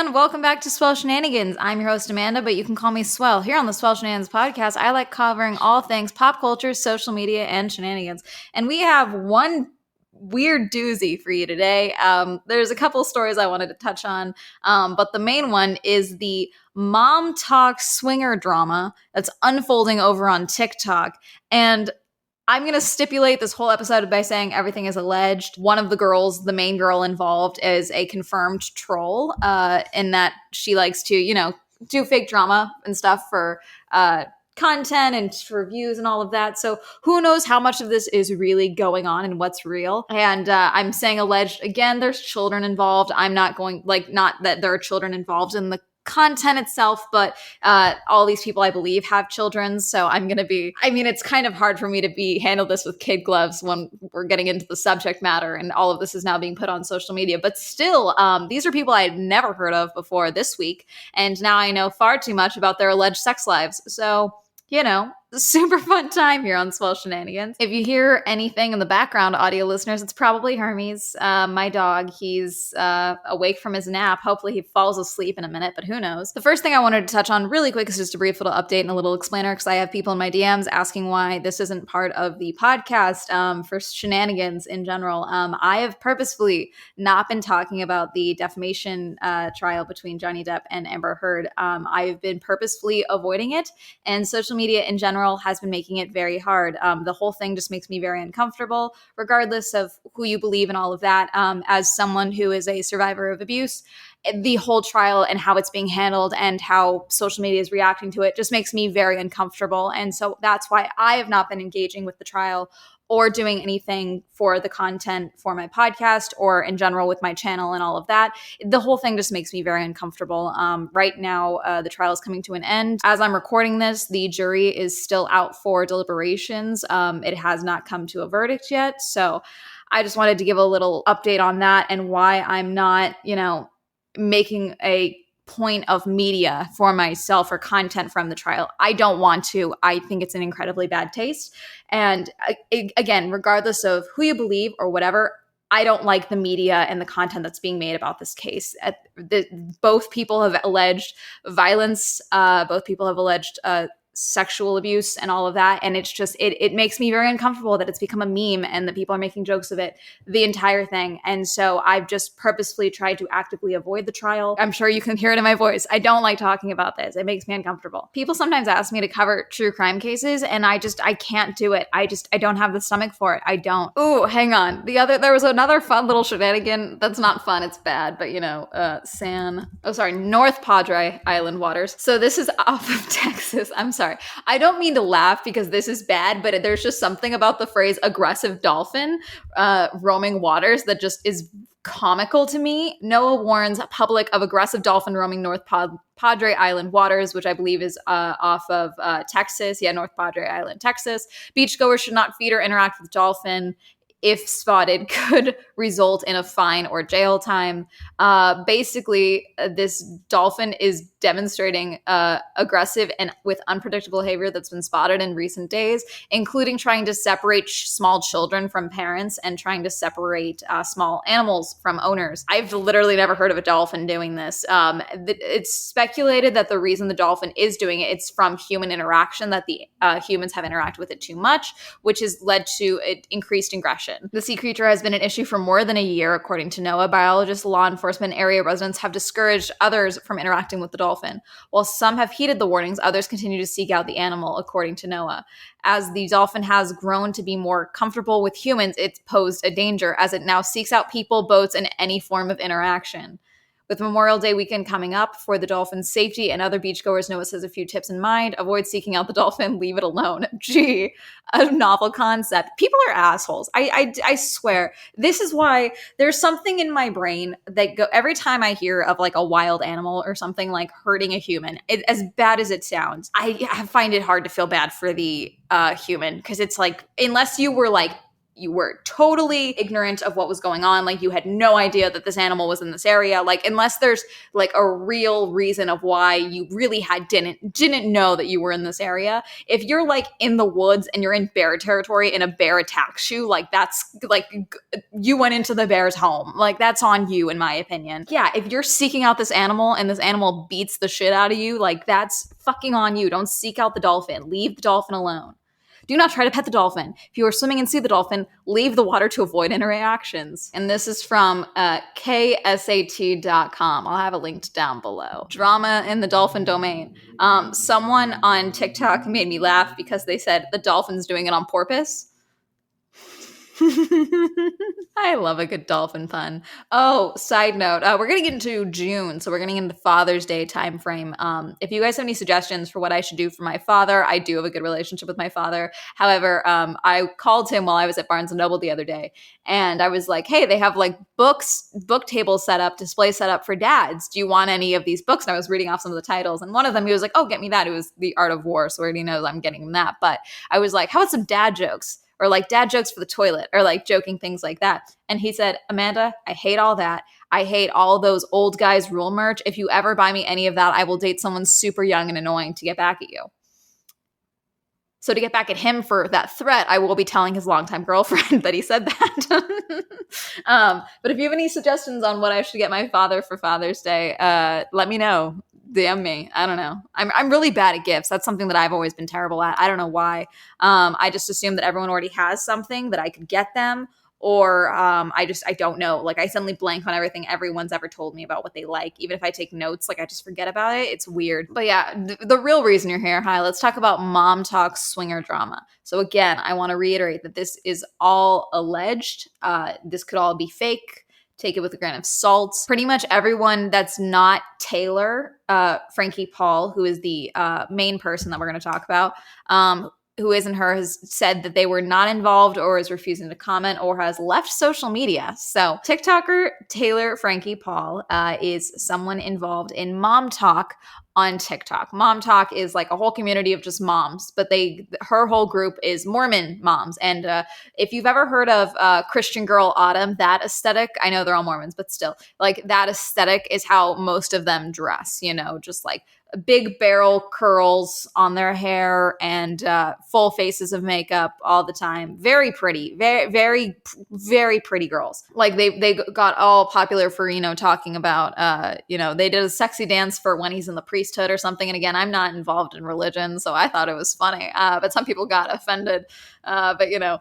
and welcome back to Swell Shenanigans. I'm your host, Amanda, but you can call me Swell. Here on the Swell Shenanigans podcast, I like covering all things pop culture, social media, and shenanigans. And we have one weird doozy for you today. There's a couple stories I wanted to touch on, but the main one is the Momtok swinger drama that's unfolding over on TikTok. And I'm going to stipulate this whole episode by saying everything is alleged. One of the girls, the main girl involved, is a confirmed troll in that she likes to, do fake drama and stuff for content and for views and all of that. So who knows how much of this is really going on and what's real. And I'm saying alleged. Again, there's children involved. I'm not going, not that there are children involved in the content itself, but all these people I believe have children, so it's kind of hard for me to handle this with kid gloves when we're getting into the subject matter and all of this is now being put on social media. But still, these are people I had never heard of before this week, and now I know far too much about their alleged sex lives. So super fun time here on Swell Shenanigans. If you hear anything in the background, audio listeners, it's probably Hermes, my dog. He's awake from his nap. Hopefully he falls asleep in a minute, but who knows? The first thing I wanted to touch on really quick is just a brief little update and a little explainer, because I have people in my DMs asking why this isn't part of the podcast for shenanigans in general. I have purposefully not been talking about the defamation trial between Johnny Depp and Amber Heard. I've been purposefully avoiding it, and social media in general has been making it very hard. The whole thing just makes me very uncomfortable, regardless of who you believe and all of that. As someone who is a survivor of abuse, the whole trial and how it's being handled and how social media is reacting to it just makes me very uncomfortable. And so that's why I have not been engaging with the trial or doing anything for the content for my podcast or in general with my channel and all of that. The whole thing just makes me very uncomfortable. Right now, the trial is coming to an end. As I'm recording this, the jury is still out for deliberations. It has not come to a verdict yet. So I just wanted to give a little update on that and why I'm not, making a point of media for myself or content from the trial. I don't want to. I think it's an incredibly bad taste. And again, regardless of who you believe or whatever, I don't like the media and the content that's being made about this case. Both people have alleged violence. Both people have alleged sexual abuse and all of that. And it's just, it makes me very uncomfortable that it's become a meme and that people are making jokes of it, the entire thing. And so I've just purposefully tried to actively avoid the trial. I'm sure you can hear it in my voice. I don't like talking about this. It makes me uncomfortable. People sometimes ask me to cover true crime cases and I can't do it. I don't have the stomach for it. I don't. Ooh, hang on. There was another fun little shenanigan. That's not fun. It's bad, but North Padre Island waters. So this is off of Texas. I'm sorry. I don't mean to laugh because this is bad, but there's just something about the phrase aggressive dolphin roaming waters that just is comical to me. NOAA warns public of aggressive dolphin roaming North Padre Island waters, which I believe is off of Texas. Yeah, North Padre Island, Texas. Beachgoers should not feed or interact with dolphin. If spotted, could result in a fine or jail time. Basically, this dolphin is demonstrating aggressive and with unpredictable behavior that's been spotted in recent days, including trying to separate small children from parents and trying to separate small animals from owners. I've literally never heard of a dolphin doing this. It's speculated that the reason the dolphin is doing it, it's from human interaction, that the humans have interacted with it too much, which has led to increased aggression. The sea creature has been an issue for more than a year, according to NOAA. Biologists, law enforcement, area residents have discouraged others from interacting with the dolphin. While some have heeded the warnings, others continue to seek out the animal, according to NOAA. As the dolphin has grown to be more comfortable with humans, it's posed a danger as it now seeks out people, boats, and any form of interaction. With Memorial Day weekend coming up, for the dolphin's safety and other beachgoers, NOAA says a few tips in mind. Avoid seeking out the dolphin. Leave it alone. Gee, a novel concept. People are assholes. I swear. This is why there's something in my brain that every time I hear of like a wild animal or something like hurting a human, as bad as it sounds, I find it hard to feel bad for the human, because it's like, unless you were like you were totally ignorant of what was going on. Like, you had no idea that this animal was in this area. Like, unless there's like a real reason of why you really didn't know that you were in this area. If you're like in the woods and you're in bear territory and a bear attacks you, like, that's like you went into the bear's home. Like, that's on you, in my opinion. Yeah, if you're seeking out this animal and this animal beats the shit out of you, like, that's fucking on you. Don't seek out the dolphin. Leave the dolphin alone. Do not try to pet the dolphin. If you are swimming and see the dolphin, leave the water to avoid interactions. And this is from ksat.com. I'll have it linked down below. Drama in the dolphin domain. Someone on TikTok made me laugh because they said the dolphin's doing it on purpose. I love a good dolphin pun. Oh, side note, we're going to get into June, so we're getting into Father's Day time frame. If you guys have any suggestions for what I should do for my father, I do have a good relationship with my father. However, I called him while I was at Barnes & Noble the other day, and I was like, hey, they have like book tables set up, display set up for dads. Do you want any of these books? And I was reading off some of the titles, and one of them, he was like, oh, get me that. It was The Art of War, so he already knows I'm getting him that. But I was like, how about some dad jokes? Or like dad jokes for the toilet, or like joking things like that. And he said, Amanda, I hate all that. I hate all those old guys rule merch. If you ever buy me any of that, I will date someone super young and annoying to get back at you. So to get back at him for that threat, I will be telling his longtime girlfriend that he said that. But if you have any suggestions on what I should get my father for Father's Day, let me know. DM me. I don't know. I'm really bad at gifts. That's something that I've always been terrible at. I don't know why. I just assume that everyone already has something that I could get them, or I don't know. Like, I suddenly blank on everything everyone's ever told me about what they like. Even if I take notes, like, I just forget about it. It's weird. But yeah, the real reason you're here, hi, let's talk about Momtok swinger drama. So again, I want to reiterate that this is all alleged. This could all be fake. Take it with a grain of salt. Pretty much everyone that's not Taylor, Frankie Paul, who is the main person that we're going to talk about, who isn't her, has said that they were not involved or is refusing to comment or has left social media. So TikToker Taylor Frankie Paul is someone involved in Momtok on TikTok. Momtok is like a whole community of just moms, but her whole group is Mormon moms. And if you've ever heard of Christian Girl Autumn, that aesthetic, I know they're all Mormons, but still, like, that aesthetic is how most of them dress, you know, just like big barrel curls on their hair and full faces of makeup all the time. Very pretty, very, very, very pretty girls. Like, they got all popular for, you know, talking about, you know, they did a sexy dance for when he's in the priesthood or something. And again, I'm not involved in religion, so I thought it was funny. But some people got offended. But, you know,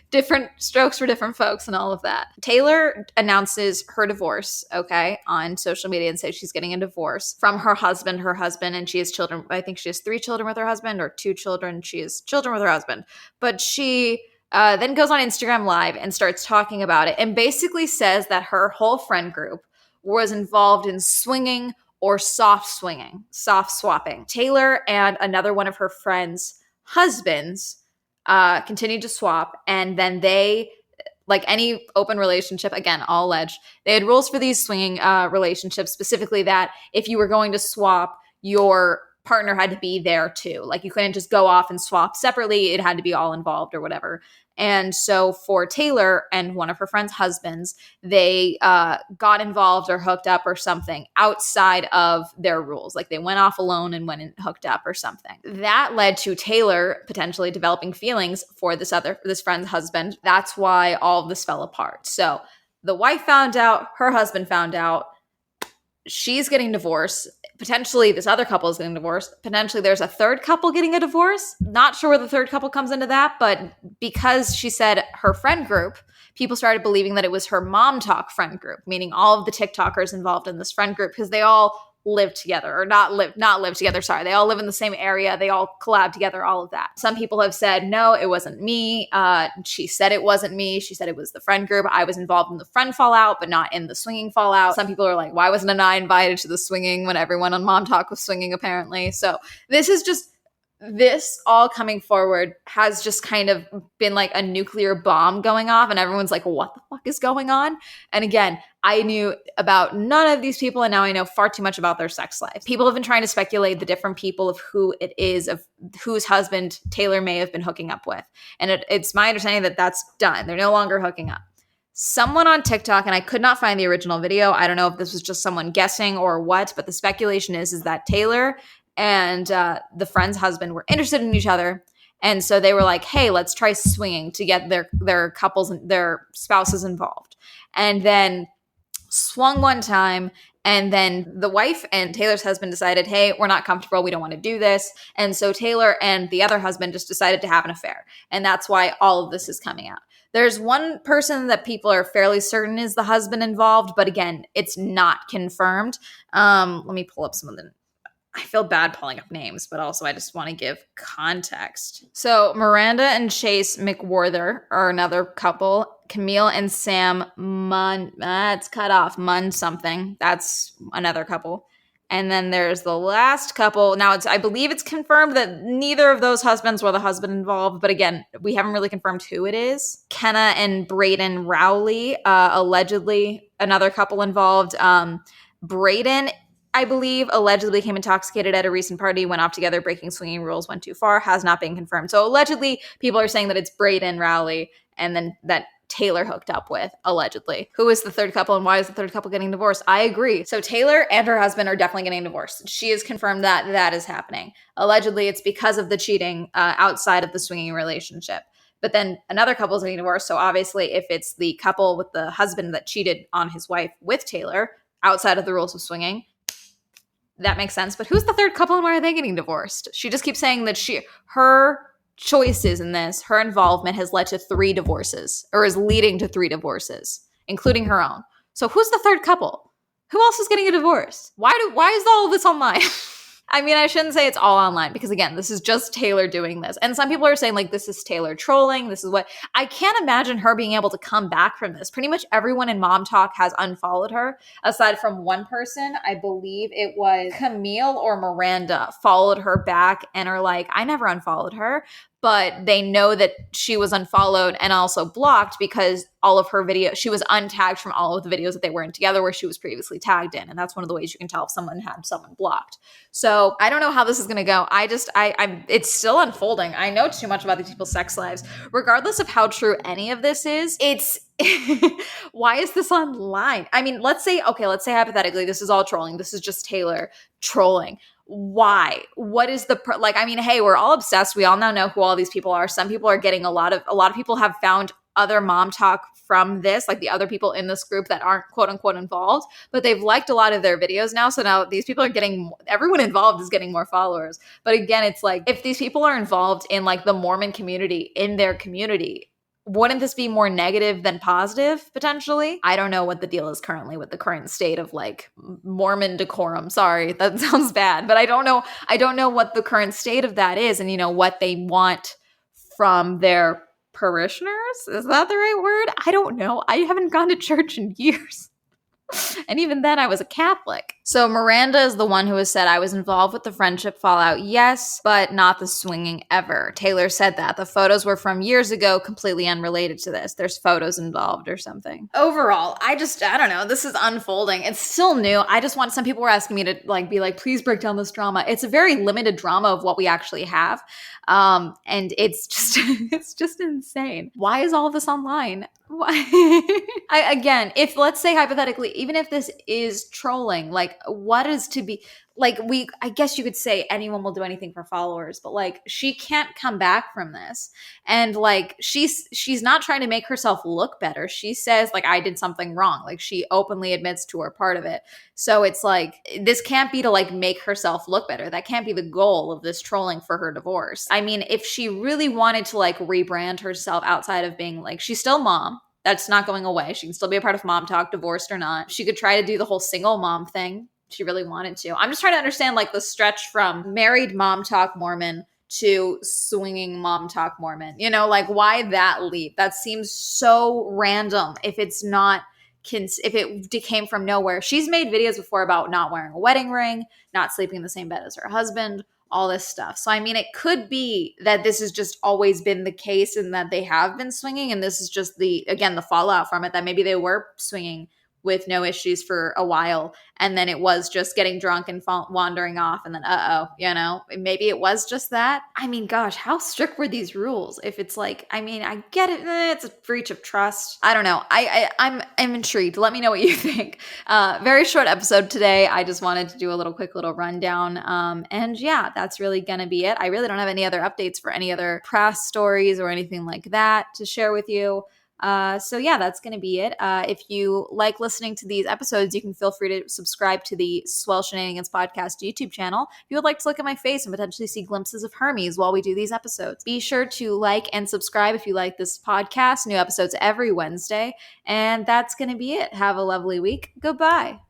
different strokes for different folks and all of that. Taylor announces her divorce, okay, on social media and says she's getting a divorce from her husband, and she has children. I think she has 3 children with her husband, or 2 children. She has children with her husband. But she then goes on Instagram Live and starts talking about it and basically says that her whole friend group was involved in swinging or soft swapping. Taylor and another one of her friends' husbands continued to swap, and then they, like any open relationship, again, all alleged, they had rules for these swinging relationships, specifically that if you were going to swap, your partner had to be there too. Like, you couldn't just go off and swap separately. It had to be all involved or whatever. And so for Taylor and one of her friends' husbands, they got involved or hooked up or something outside of their rules. Like, they went off alone and went and hooked up or something. That led to Taylor potentially developing feelings for this friend's husband. That's why all of this fell apart. So the wife found out, her husband found out, she's getting divorced. Potentially this other couple is getting divorced. Potentially there's a third couple getting a divorce. Not sure where the third couple comes into that, but because she said her friend group, people started believing that it was her Momtok friend group, meaning all of the TikTokers involved in this friend group, because they all live together, or not live together. Sorry. They all live in the same area. They all collab together, all of that. Some people have said, no, it wasn't me. She said it wasn't me. She said it was the friend group. I was involved in the friend fallout, but not in the swinging fallout. Some people are like, why wasn't I invited to the swinging when everyone on Momtok was swinging, apparently? So this is just this all coming forward has just kind of been like a nuclear bomb going off, and everyone's like, what the fuck is going on? And again, I knew about none of these people, and now I know far too much about their sex life. People have been trying to speculate the different people of who it is, of whose husband Taylor may have been hooking up with. And it's my understanding that that's done. They're no longer hooking up. Someone on TikTok, and I could not find the original video. I don't know if this was just someone guessing or what, but the speculation is that Taylor and the friend's husband were interested in each other. And so they were like, hey, let's try swinging to get their couples, their spouses involved. And then swung one time, and then the wife and Taylor's husband decided, hey, we're not comfortable. We don't want to do this. And so Taylor and the other husband just decided to have an affair. And that's why all of this is coming out. There's one person that people are fairly certain is the husband involved, but again, it's not confirmed. Let me pull up some of the I feel bad pulling up names, but also I just want to give context. So Miranda and Chase McWhorter are another couple. Camille and Sam it's cut off. Munn something. That's another couple. And then there's the last couple. Now, I believe it's confirmed that neither of those husbands were the husband involved. But again, we haven't really confirmed who it is. Kenna and Braden Rowley, allegedly another couple involved. Braden, I believe, allegedly became intoxicated at a recent party, went off together, breaking swinging rules, went too far, has not been confirmed. So allegedly, people are saying that it's Braden Rowley and then that Taylor hooked up with, allegedly. Who is the third couple and why is the third couple getting divorced? I agree. So Taylor and her husband are definitely getting divorced. She has confirmed that that is happening. Allegedly, it's because of the cheating outside of the swinging relationship. But then another couple is getting divorced. So obviously, if it's the couple with the husband that cheated on his wife with Taylor outside of the rules of swinging, that makes sense. But who's the third couple and why are they getting divorced? She just keeps saying that her choices in this, her involvement has led to 3 divorces, or is leading to 3 divorces, including her own. So who's the third couple? Who else is getting a divorce? Why is all of this online? I mean, I shouldn't say it's all online because, again, this is just Taylor doing this. And some people are saying, like, this is Taylor trolling. This is what – I can't imagine her being able to come back from this. Pretty much everyone in Momtok has unfollowed her, aside from one person. I believe it was Camille or Miranda followed her back and are like, I never unfollowed her. But they know that she was unfollowed and also blocked because all of her videos, she was untagged from all of the videos that they were in together where she was previously tagged in. And that's one of the ways you can tell if someone had someone blocked. So I don't know how this is going to go. It's still unfolding. I know too much about these people's sex lives. Regardless of how true any of this is, it's, why is this online? I mean, let's say hypothetically, this is all trolling. This is just Taylor trolling. Why? What is the hey, we're all obsessed. We all now know who all these people are. Some people are getting a lot of people have found other Momtok from this, like the other people in this group that aren't quote unquote involved, but they've liked a lot of their videos now. So now these people are everyone involved is getting more followers. But again, it's like, if these people are involved in like the Mormon community, in their community, wouldn't this be more negative than positive, potentially? I don't know what the deal is currently with the current state of like Mormon decorum. Sorry, that sounds bad, but I don't know what the current state of that is and, what they want from their parishioners. Is that the right word? I don't know. I haven't gone to church in years. And even then, I was a Catholic. So Miranda is the one who has said, I was involved with the friendship fallout, yes, but not the swinging ever. Taylor said that. The photos were from years ago, completely unrelated to this. There's photos involved or something. Overall, I don't know. This is unfolding. It's still new. Some people were asking me to be like, please break down this drama. It's a very limited drama of what we actually have. And it's just insane. Why is all of this online? Why? Again, if let's say hypothetically, even if this is trolling, like what is to be like, I guess you could say anyone will do anything for followers, but like she can't come back from this. And like she's not trying to make herself look better. She says like, I did something wrong. Like she openly admits to her part of it. So it's like, this can't be to like make herself look better. That can't be the goal of this trolling for her divorce. I mean, if she really wanted to like rebrand herself outside of being like, she's still mom. That's not going away. She can still be a part of Momtok, divorced or not. She could try to do the whole single mom thing. She really wanted to. I'm just trying to understand like the stretch from married Momtok Mormon to swinging Momtok Mormon. Like why that leap? That seems so random if it's not, if it came from nowhere. She's made videos before about not wearing a wedding ring, not sleeping in the same bed as her husband, all this stuff. So, I mean, it could be that this has just always been the case and that they have been swinging. And this is just the fallout from it, that maybe they were swinging with no issues for a while. And then it was just getting drunk and wandering off. And then, maybe it was just that. I mean, gosh, how strict were these rules? If it's like, I mean, I get it. It's a breach of trust. I don't know. I'm intrigued. Let me know what you think. Very short episode today. I just wanted to do a quick little rundown. And yeah, that's really going to be it. I really don't have any other updates for any other press stories or anything like that to share with you. So yeah, that's going to be it. If you like listening to these episodes, you can feel free to subscribe to the Swell Shenanigans podcast YouTube channel. If you would like to look at my face and potentially see glimpses of Hermes while we do these episodes, be sure to like and subscribe if you like this podcast. New episodes every Wednesday. And that's going to be it. Have a lovely week. Goodbye.